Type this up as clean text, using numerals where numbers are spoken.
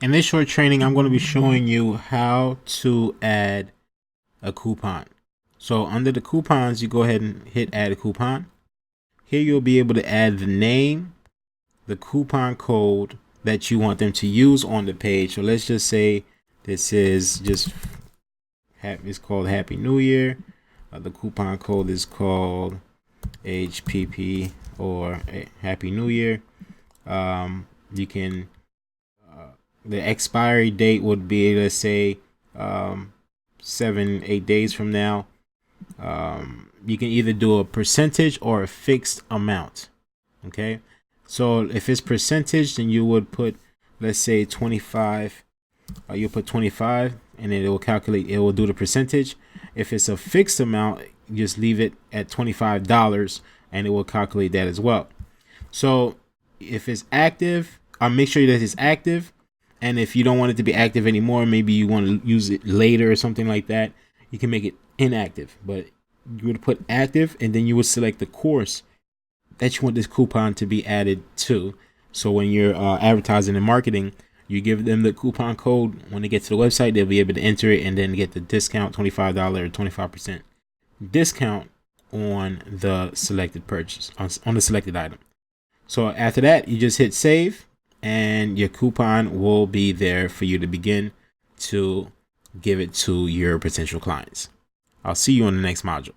In this short training, I'm going to be showing you how to add a coupon. So under the coupons, you go ahead and hit add a coupon. Here you'll be able to add the name, the coupon code that you want them to use on the page. So let's just say this is just, it's called Happy New Year. The coupon code is called HPP or Happy New Year. You can the expiry date would be, let's say, 7-8 days from now. You can either do a percentage or a fixed amount. Okay, so if it's percentage, then you would put, let's say, 25. You put 25 and then it will calculate, it will do the percentage. If it's a fixed amount, you just leave it at $25 and it will calculate that as well. So if it's active, make sure that it's active. And if you don't want it to be active anymore, maybe you want to use it later or something like that, you can make it inactive. But you would put active, and then you would select the course that you want this coupon to be added to. So when you're advertising and marketing, you give them the coupon code. When they get to the website, they'll be able to enter it and then get the discount, $25 or 25% discount on the selected purchase, on the selected item. So after that, you just hit save, and your coupon will be there for you to begin to give it to your potential clients. I'll see you on the next module.